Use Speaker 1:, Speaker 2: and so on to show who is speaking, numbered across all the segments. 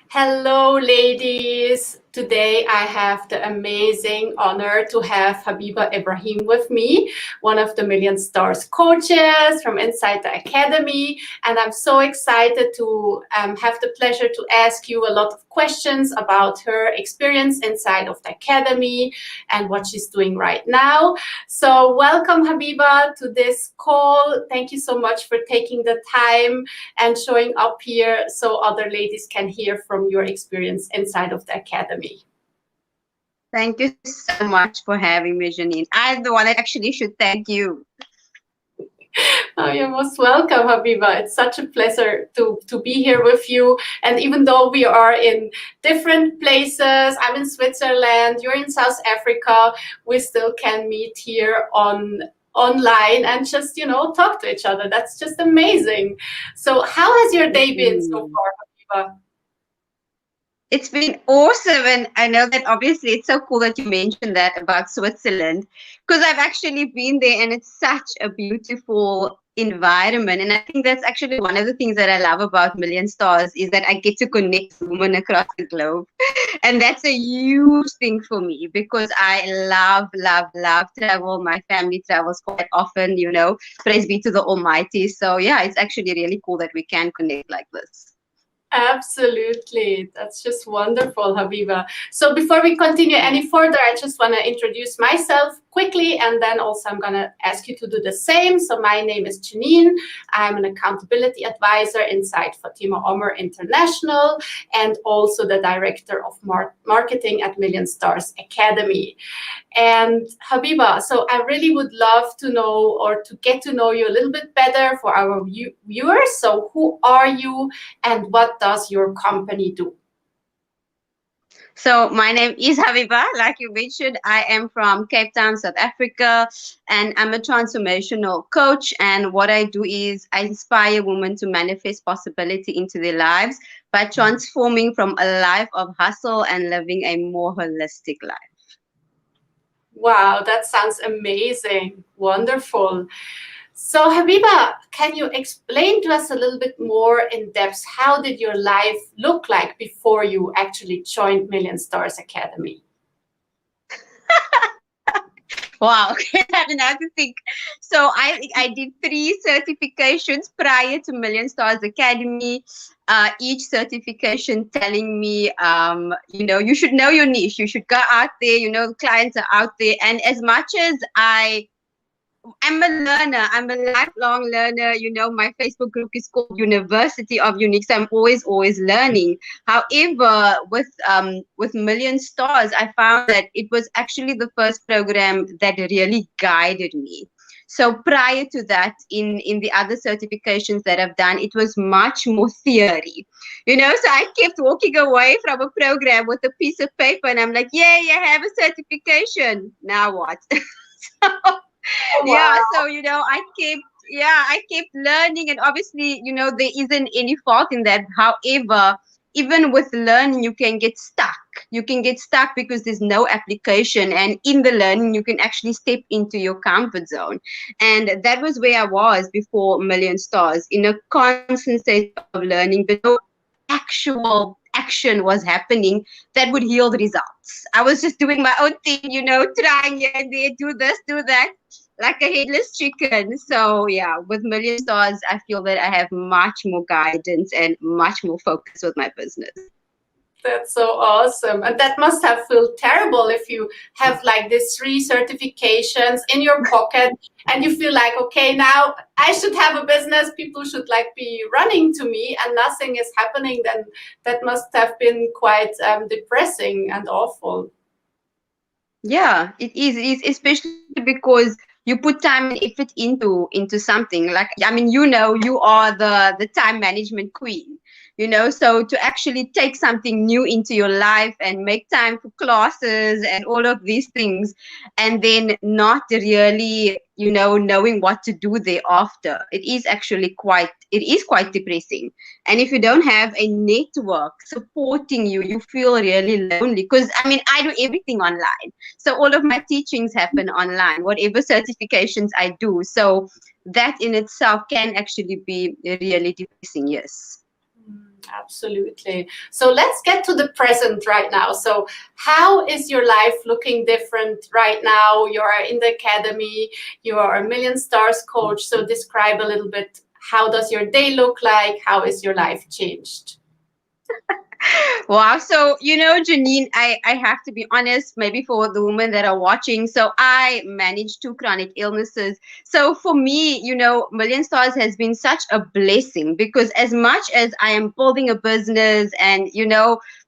Speaker 1: Hello, ladies. Today I have the amazing honor to have Habiba Ebrahim with me, one of the Million Stars coaches from inside the Academy. And I'm so excited to have the pleasure to ask you a lot of questions about her experience inside of the Academy and what she's doing right now. So welcome, Habiba, to this call. Thank you so much for taking the time and showing up here so other ladies can hear from your experience inside of the Academy.
Speaker 2: Thank you so much for having me, Janine. I'm the one that actually should thank you.
Speaker 1: Oh, you're most welcome, Habiba. It's such a pleasure to be here with you. And even though we are in different places, I'm in Switzerland, you're in South Africa, we still can meet here online and just, talk to each other. That's just amazing. So how has your day been so far, Habiba?
Speaker 2: It's been awesome. And I know that obviously it's so cool that you mentioned that about Switzerland, because I've actually been there and it's such a beautiful environment. And I think that's actually one of the things that I love about Million Stars is that I get to connect with women across the globe. And that's a huge thing for me because I love, love, love travel. My family travels quite often, praise be to the Almighty. So yeah, it's actually really cool that we can connect like this.
Speaker 1: Absolutely. That's just wonderful, Habiba. So before we continue any further, I just want to introduce myself quickly, and then also I'm going to ask you to do the same. So my name is Janine. I'm an accountability advisor inside Fatima Omar International and also the director of marketing at Million Stars Academy. And Habiba, so I really would love to know or to get to know you a little bit better for our viewers. So who are you and what does your company do?
Speaker 2: So my name is Habiba, like you mentioned. I am from Cape Town, South Africa, and I'm a transformational coach. And what I do is I inspire women to manifest possibility into their lives by transforming from a life of hustle and living a more holistic life.
Speaker 1: Wow, that sounds amazing. Wonderful. So, Habiba, can you explain to us a little bit more in depth how did your life look like before you actually joined Million Stars Academy?
Speaker 2: Wow, okay, I didn't have to think. So I did 3 certifications prior to Million Stars Academy. Each certification telling me, you should know your niche. You should go out there. Clients are out there, and as much as I'm a learner. I'm a lifelong learner. My Facebook group is called University of Unique. So I'm always learning. However, with Million Stars, I found that it was actually the first program that really guided me. So prior to that, in the other certifications that I've done, it was much more theory. So I kept walking away from a program with a piece of paper and I'm like, yay, I have a certification. Now what? So,
Speaker 1: Oh,
Speaker 2: yeah,
Speaker 1: wow.
Speaker 2: so I kept learning, and obviously there isn't any fault in that. However, even with learning you can get stuck because there's no application, and in the learning you can actually step into your comfort zone. And that was where I was before Million Stars, in a constant state of learning, but no actual action was happening that would yield results. I was just doing my own thing, trying here and there, do that, like a headless chicken. So yeah, with Million Stars, I feel that I have much more guidance and much more focus with my business.
Speaker 1: That's so awesome. And that must have felt terrible if you have like these 3 certifications in your pocket and you feel like, okay, now I should have a business. People should like be running to me and nothing is happening. Then that must have been quite depressing and awful.
Speaker 2: Yeah, it is especially because you put time and effort into something. Like, I mean, you are the time management queen. So to actually take something new into your life and make time for classes and all of these things, and then not really, knowing what to do thereafter, it is quite depressing. And if you don't have a network supporting you, you feel really lonely. Because I mean, I do everything online. So all of my teachings happen online, whatever certifications I do. So that in itself can actually be really depressing, yes.
Speaker 1: Absolutely. So let's get to the present right now. So how is your life looking different right now? You are in the academy, you are a Million Stars coach. So describe a little bit, how does your day look like? How is your life changed?
Speaker 2: Wow. So, Janine, I have to be honest, maybe for the women that are watching. So, I manage two chronic illnesses. So, for me, Million Stars has been such a blessing because as much as I am building a business and,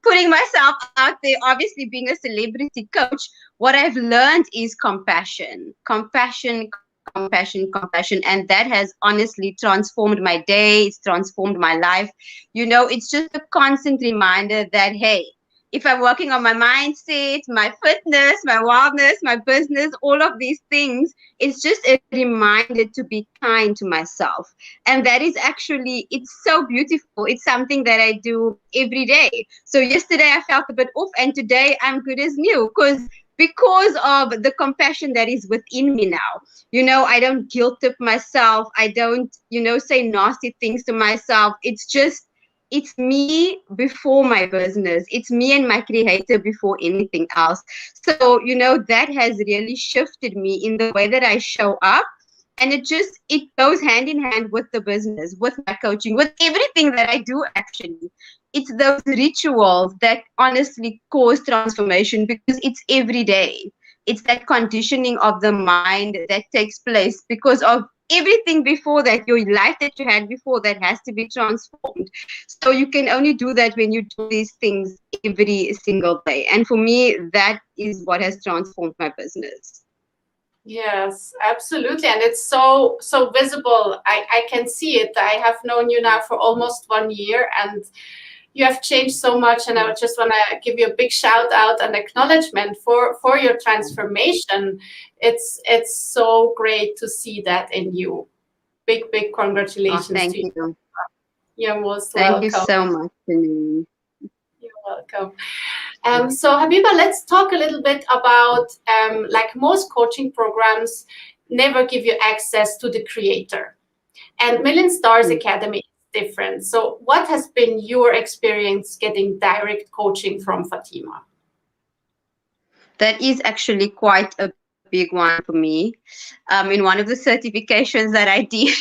Speaker 2: putting myself out there, obviously being a celebrity coach, what I've learned is compassion, compassion, compassion, compassion. And that has honestly transformed my day. It's transformed my life. It's just a constant reminder that, hey, if I'm working on my mindset, my fitness, my wellness, my business, all of these things, it's just a reminder to be kind to myself. And that is actually, it's so beautiful. It's something that I do every day. So yesterday I felt a bit off, and today I'm good as new because of the compassion that is within me now. I don't guilt trip myself. I don't, say nasty things to myself. It's me before my business. It's me and my creator before anything else. So, that has really shifted me in the way that I show up. And it goes hand in hand with the business, with my coaching, with everything that I do actually. It's those rituals that honestly cause transformation because it's every day. It's that conditioning of the mind that takes place because of everything before that, your life that you had before that has to be transformed. So you can only do that when you do these things every single day. And for me, that is what has transformed my business.
Speaker 1: Yes, absolutely. And it's so visible. I can see it. I have known you now for almost 1 year, and you have changed so much. And I just want to give you a big shout out and acknowledgement for your transformation. It's so great to see that in you. Big congratulations
Speaker 2: Thank
Speaker 1: to you.
Speaker 2: you.
Speaker 1: You're most
Speaker 2: Thank you
Speaker 1: welcome.
Speaker 2: so much, Janine.
Speaker 1: You're welcome. So Habiba, let's talk a little bit about like most coaching programs never give you access to the creator, and Million Stars Academy is different. So what has been your experience getting direct coaching from Fatima?
Speaker 2: That is actually quite a big one for me. In one of the certifications that I did,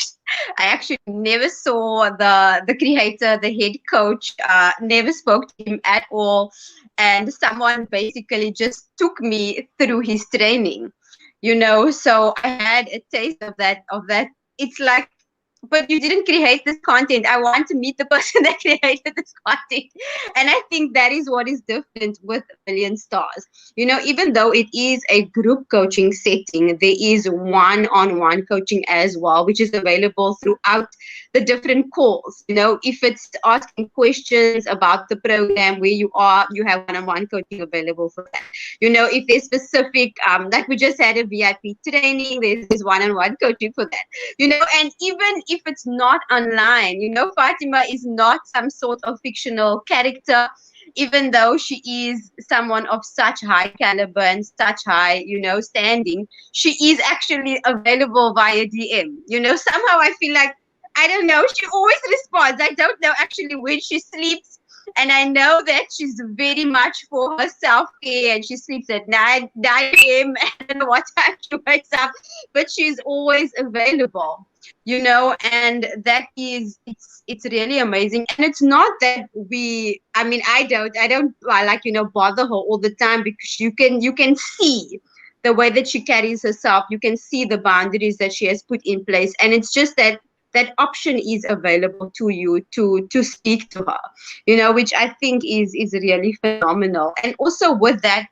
Speaker 2: I actually never saw the creator, the head coach, never spoke to him at all. And someone basically just took me through his training, so I had a taste of that. It's like, but you didn't create this content. I want to meet the person that created this content. And I think that is what is different with Million Stars. Even though it is a group coaching setting, there is one-on-one coaching as well, which is available throughout the different calls. If it's asking questions about the program where you are, you have one-on-one coaching available for that. If there's specific, like we just had a VIP training, there's one-on-one coaching for that. And even if it's not online, Fatima is not some sort of fictional character, even though she is someone of such high caliber and such high, standing. She is actually available via DM. Somehow I feel like, I don't know, she always responds. I don't know actually when she sleeps. And I know that she's very much for her self-care, and she sleeps at 9 p.m. I don't know what time she wakes up, but she's always available. And that is, it's really amazing. And it's not that I don't like, bother her all the time, because you can see the way that she carries herself. You can see the boundaries that she has put in place. And it's just that option is available to you to speak to her, which I think is really phenomenal. And also with that,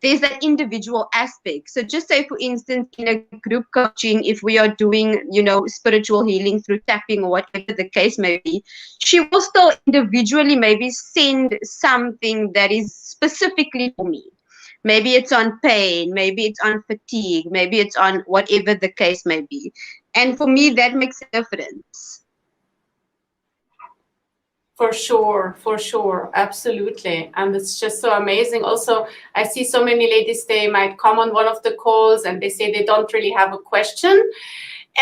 Speaker 2: there's that individual aspect. So just say, for instance, in a group coaching, if we are doing, spiritual healing through tapping or whatever the case may be, she will still individually maybe send something that is specifically for me. Maybe it's on pain, maybe it's on fatigue, maybe it's on whatever the case may be. And for me, that makes a difference.
Speaker 1: For sure, absolutely. And it's just so amazing. Also, I see so many ladies, they might come on one of the calls and they say they don't really have a question.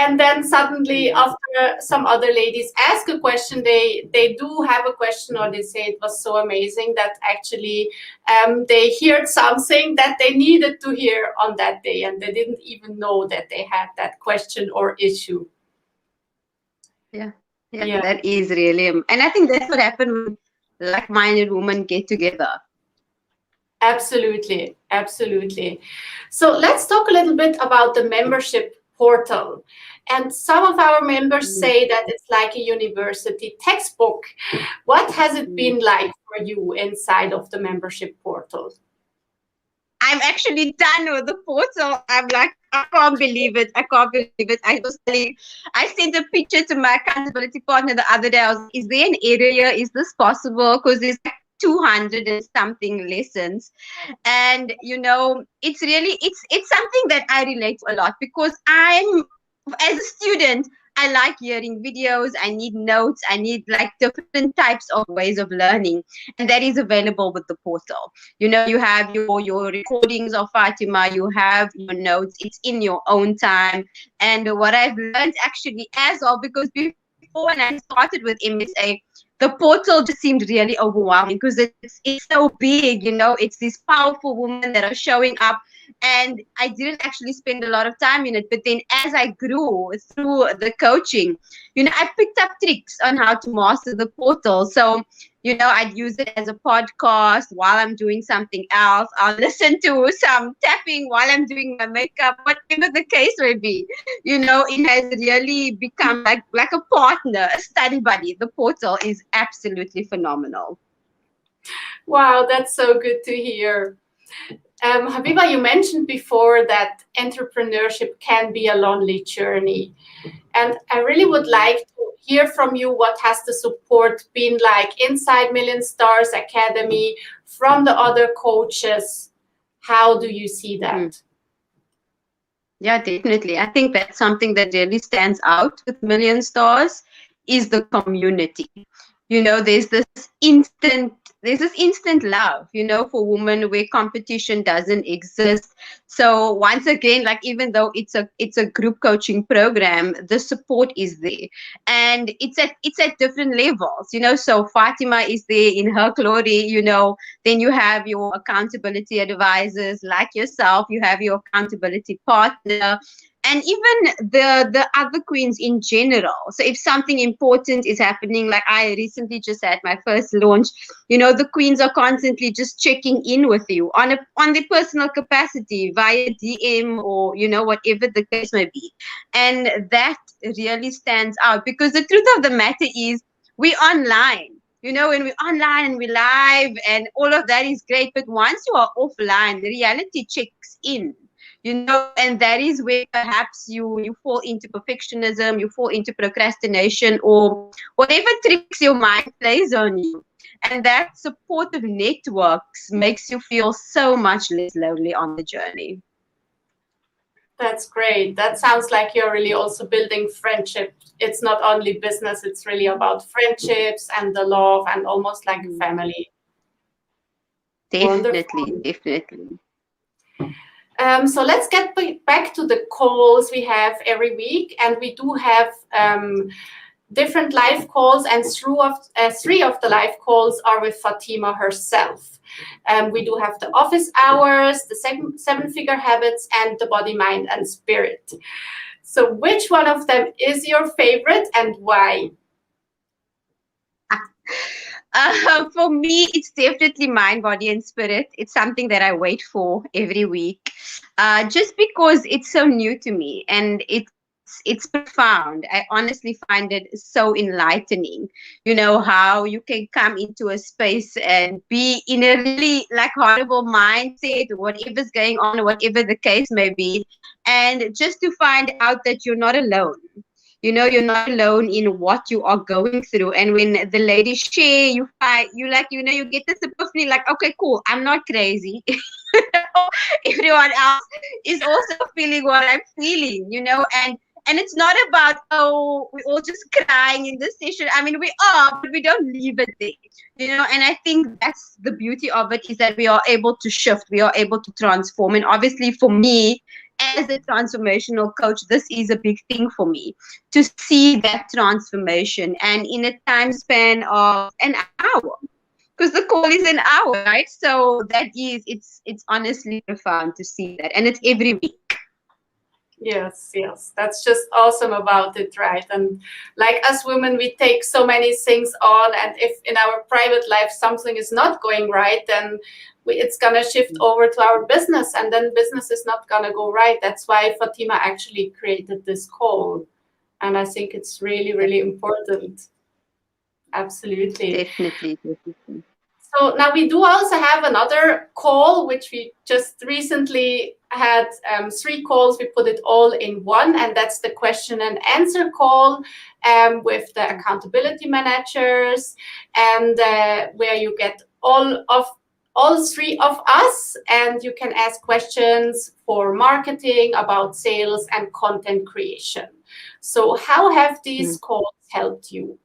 Speaker 1: And then suddenly, after some other ladies ask a question, they do have a question, or they say it was so amazing that actually they heard something that they needed to hear on that day, and they didn't even know that they had that question or issue.
Speaker 2: Yeah, that is really, and I think that's what happened when like-minded women get together.
Speaker 1: Absolutely, absolutely. So let's talk a little bit about the membership portal. And some of our members say that it's like a university textbook. What has it been like for you inside of the membership portal?
Speaker 2: I'm actually done with the portal. I'm like, I can't believe it. I can't believe it. I sent a picture to my accountability partner the other day. I was like, is there an area? Is this possible? Because there's like 200 and something lessons. And, it's really, it's something that I relate to a lot, because as a student, I like hearing videos. I need notes. I need like different types of ways of learning. And that is available with the portal. You have your recordings of Fatima, you have your notes. It's in your own time. And what I've learned actually as well, because before when I started with MSA, the portal just seemed really overwhelming because it's so big, it's these powerful women that are showing up. And I didn't actually spend a lot of time in it. But then as I grew through the coaching, I picked up tricks on how to master the portal. So, I'd use it as a podcast while I'm doing something else. I'll listen to some tapping while I'm doing my makeup, whatever the case may be. It has really become like a partner, a study buddy. The portal is absolutely phenomenal.
Speaker 1: Wow, that's so good to hear. Habiba, you mentioned before that entrepreneurship can be a lonely journey. And I really would like to hear from you, what has the support been like inside Million Stars Academy from the other coaches? How do you see that?
Speaker 2: Yeah, definitely. I think that's something that really stands out with Million Stars is the community. There's this instant love, for women where competition doesn't exist. So once again, like, even though it's a group coaching program, the support is there, and it's at different levels. So Fatima is there in her glory. Then you have your accountability advisors like yourself. You have your accountability partner. And even the other queens in general. So if something important is happening, like I recently just had my first launch, the queens are constantly just checking in with you on the personal capacity via DM or, whatever the case may be. And that really stands out, because the truth of the matter is we're online. When we're online and we're live and all of that is great. But once you are offline, the reality checks in. And that is where perhaps you fall into perfectionism, you fall into procrastination, or whatever tricks your mind plays on you. And that supportive networks makes you feel so much less lonely on the journey.
Speaker 1: That's great. That sounds like you're really also building friendship. It's not only business, it's really about friendships and the love and almost like a family.
Speaker 2: Definitely,
Speaker 1: Wonderful.
Speaker 2: Definitely.
Speaker 1: So let's get back to the calls we have every week, and we do have different live calls, and three of the live calls are with Fatima herself. We do have the office hours, the seven-figure habits, and the body, mind, and spirit. So which one of them is your favorite and why?
Speaker 2: For me, it's definitely mind, body, and spirit. It's something that I wait for every week, just because it's so new to me and it's profound. I honestly find it so enlightening. How you can come into a space and be in a really like horrible mindset, whatever's going on, whatever the case may be, and just to find out that you're not alone. You're not alone in what you are going through. And when the ladies share, you get this epiphany, like, okay, cool, I'm not crazy. Everyone else is also feeling what I'm feeling, and it's not about, oh, we're all just crying in this session. I mean, we are, but we don't leave it there, and I think that's the beauty of it, is that we are able to shift, we are able to transform. And obviously for me, as a transformational coach, this is a big thing for me to see that transformation and in a time span of an hour. Because the call is an hour, right? So it's honestly profound to see that. And it's every week.
Speaker 1: Yes, yes. That's just awesome about it, right? And like us women, we take so many things on, and if in our private life something is not going right, then it's gonna shift over to our business, and then business is not gonna go right. That's why Fatima actually created this call, and I think it's really, really important. Absolutely.
Speaker 2: Definitely.
Speaker 1: So now we do also have another call, which we just recently had 3 calls. We put it all in one, and that's the question and answer call with the accountability managers, and where you get all 3 of us, and you can ask questions for marketing, about sales, and content creation. So how have these calls helped you?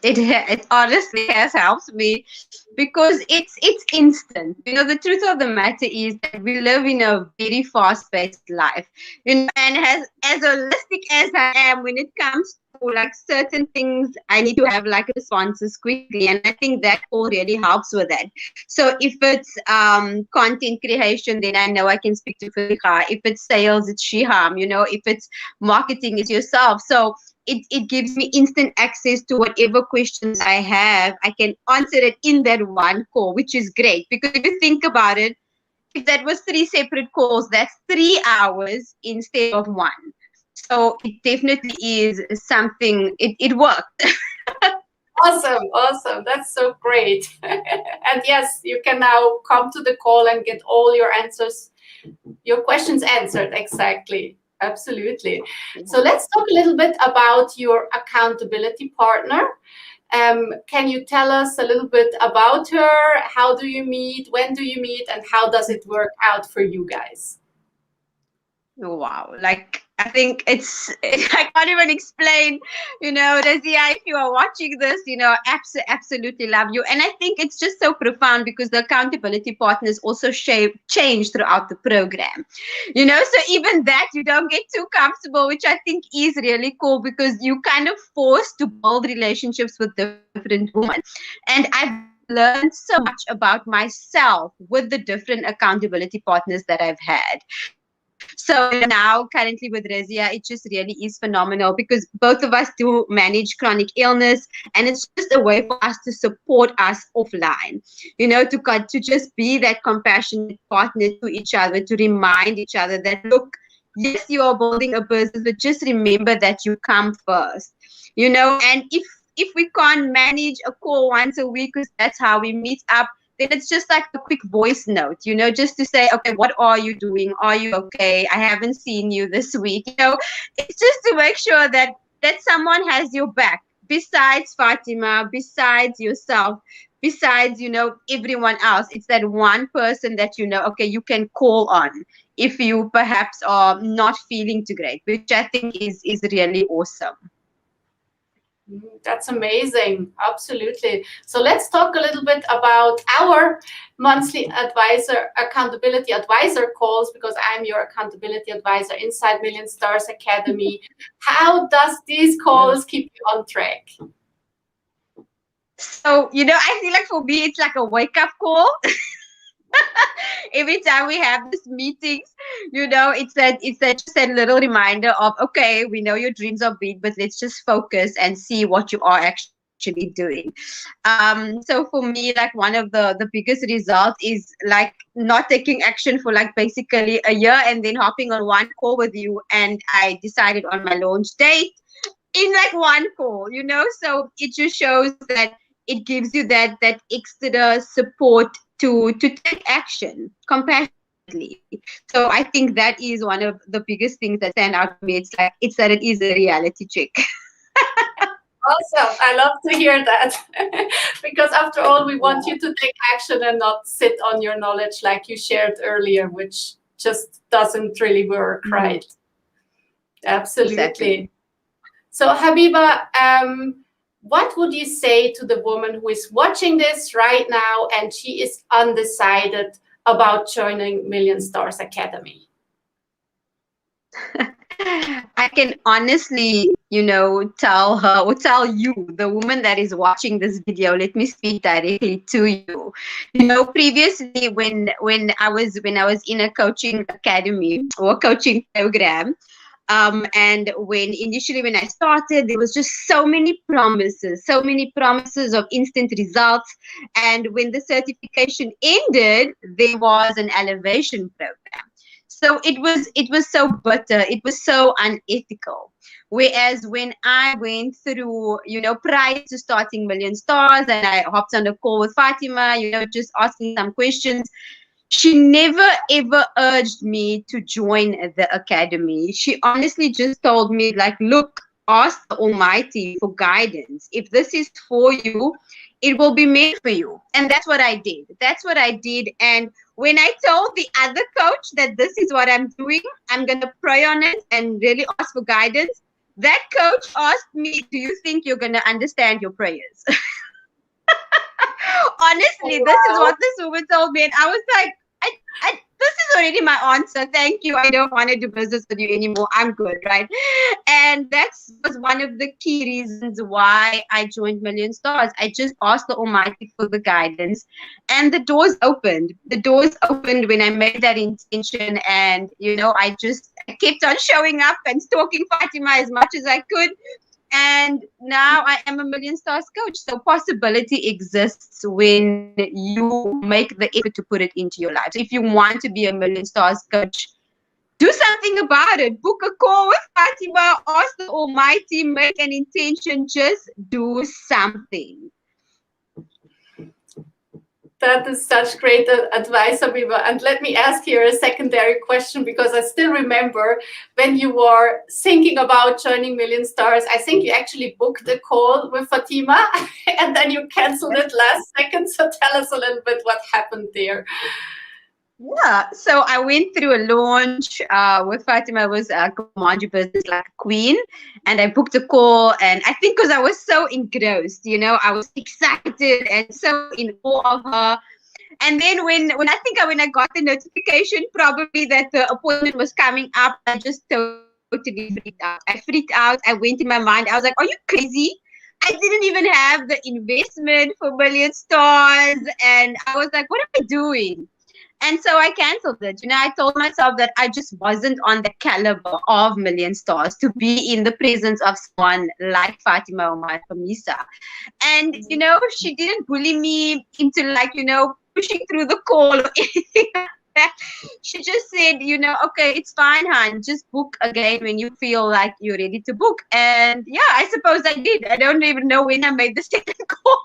Speaker 2: It honestly has helped me because it's instant. The truth of the matter is that we live in a very fast-paced life. And as holistic as I am, when it comes to like certain things, I need to have like responses quickly, and I think that all really helps with that. So if it's content creation, then I know I can speak to Fatima. If it's sales, it's Shiham. If it's marketing, it's yourself. So it gives me instant access to whatever questions I have. I can answer it in that one call, which is great. Because if you think about it, if that was 3 separate calls, that's 3 hours instead of 1. So it definitely is something, it worked.
Speaker 1: Awesome. That's so great. And yes, you can now come to the call and get all your answers, your questions answered. Exactly. Absolutely. So let's talk a little bit about your accountability partner. Can you tell us a little bit about her? How do you meet? When do you meet? And how does it work out for you guys?
Speaker 2: Wow. Like, I think I can't even explain, Razia, if you are watching this, absolutely love you. And I think it's just so profound because the accountability partners also change throughout the program, so even that you don't get too comfortable, which I think is really cool because you kind of forced to build relationships with different women. And I've learned so much about myself with the different accountability partners that I've had. So now currently with Razia, it just really is phenomenal because both of us do manage chronic illness, and it's just a way for us to support us offline, to just be that compassionate partner to each other, to remind each other that, look, yes, you are building a business, but just remember that you come first, and if we can't manage a call once a week, because that's how we meet up, then it's just like a quick voice note, just to say, okay, what are you doing? Are you okay? I haven't seen you this week. It's just to make sure that someone has your back besides Fatima, besides yourself, besides, everyone else. It's that one person that, okay, you can call on if you perhaps are not feeling too great, which I think is really awesome.
Speaker 1: That's amazing. Absolutely. So let's talk a little bit about our monthly accountability advisor calls, because I'm your accountability advisor inside Million Stars Academy. How does these calls keep you on track?
Speaker 2: So, I feel like for me, it's like a wake-up call. Every time we have these meetings, it's just that little reminder of, okay, we know your dreams are big, but let's just focus and see what you are actually doing. So for me, like one of the biggest results is like not taking action for like basically a year, and then hopping on one call with you, and I decided on my launch date in like one call, so it just shows that it gives you that extra support to take action compassionately. So I think that is one of the biggest things that stand out to me. It's that it is a reality check.
Speaker 1: Awesome. I love to hear that. Because after all, we want you to take action and not sit on your knowledge like you shared earlier, which just doesn't really work, right? Absolutely.
Speaker 2: Exactly.
Speaker 1: So Habiba, what would you say to the woman who is watching this right now and she is undecided about joining Million Stars Academy?
Speaker 2: I can honestly, tell her or tell you, the woman that is watching this video, let me speak directly to you. Previously when I was in a coaching academy or coaching program, and when I started, there was just so many promises of instant results. And when the certification ended, there was an elevation program. So it was so bitter, it was so unethical. Whereas when I went through, prior to starting Million Stars, and I hopped on a call with Fatima, just asking some questions, she never ever urged me to join the academy. She honestly just told me, like, look, ask the Almighty for guidance. If this is for you, it will be meant for you. And that's what I did. And when I told the other coach that this is what I'm doing, I'm going to pray on it and really ask for guidance, that coach asked me, do you think you're going to understand your prayers? Honestly, this is what this woman told me, and I was like, this is already my answer. Thank you. I don't want to do business with you anymore. I'm good, right? And that was one of the key reasons why I joined Million Stars. I just asked the Almighty for the guidance, and the doors opened. The doors opened when I made that intention, and I kept on showing up and stalking Fatima as much as I could. And now I am a Million Stars coach. So possibility exists when you make the effort to put it into your life. So if you want to be a Million Stars coach, do something about it. Book a call with Fatima, ask the Almighty, make an intention, just do something.
Speaker 1: That is such great advice, Habiba. And let me ask here a secondary question, because I still remember when you were thinking about joining Million Stars, I think you actually booked a call with Fatima and then you canceled it last second. So tell us a little bit what happened there.
Speaker 2: Yeah, so I went through a launch with Fatima. It was Command Your Business Like a Queen, and I booked a call. And I think because I was so engrossed, I was excited and so in awe of her. And then when I got the notification, probably that the appointment was coming up, I just totally freaked out. I went in my mind. I was like, "Are you crazy? I didn't even have the investment for Million Stars," and I was like, "What am I doing?" And so I canceled it. I told myself that I just wasn't on the caliber of Million Stars to be in the presence of someone like Fatima or my Khamissa. And, she didn't bully me into pushing through the call or anything like that. She just said, okay, it's fine, hon. Just book again when you feel like you're ready to book. And yeah, I suppose I did. I don't even know when I made the second call.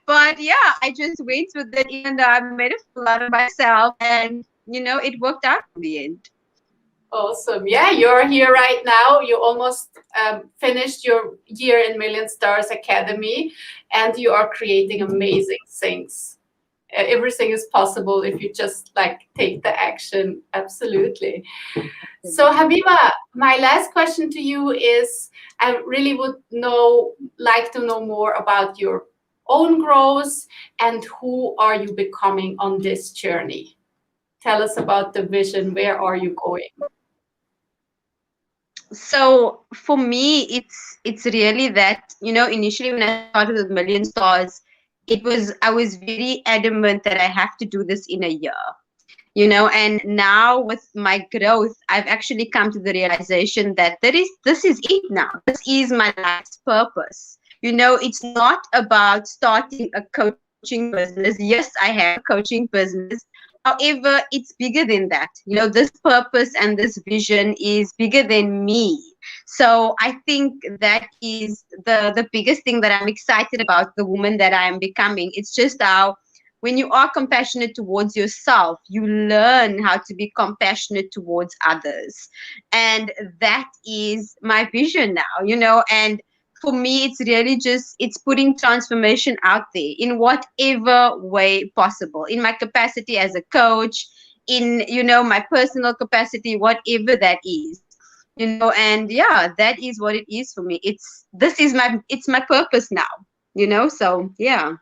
Speaker 2: But yeah, I just went with it, even though I made a fool out of myself, and it worked out in the end.
Speaker 1: Awesome. Yeah, you're here right now. You almost finished your year in Million Stars Academy, and you are creating amazing things. Everything is possible if you just take the action. Absolutely. So Habiba, my last question to you is, I really would like to know more about your own growth and who are you becoming on this journey. Tell us about the vision. Where are you going?
Speaker 2: So for me, it's really that, initially when I started with Million Stars, I was very adamant that I have to do this in a year. And now with my growth, I've actually come to the realization that this is it now. This is my life's purpose. It's not about starting a coaching business. Yes, I have a coaching business. However, it's bigger than that. This purpose and this vision is bigger than me. So I think that is the biggest thing that I'm excited about, the woman that I am becoming. It's just how when you are compassionate towards yourself, you learn how to be compassionate towards others. And that is my vision now, and for me, it's really it's putting transformation out there in whatever way possible, in my capacity as a coach, in, my personal capacity, whatever that is, and yeah, that is what it is for me. It's my purpose now, so yeah.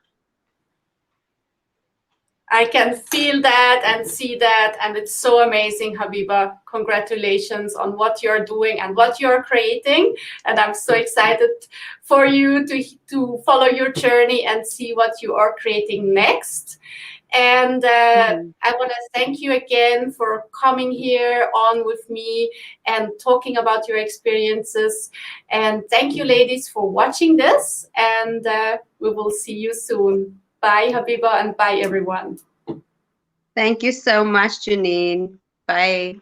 Speaker 1: I can feel that and see that, and it's so amazing, Habiba. Congratulations on what you're doing and what you're creating, and I'm so excited for you to follow your journey and see what you are creating next. And I want to thank you again for coming here on with me and talking about your experiences. And thank you, ladies, for watching this. And we will see you soon. Bye, Habiba, and bye, everyone.
Speaker 2: Thank you so much, Janine. Bye.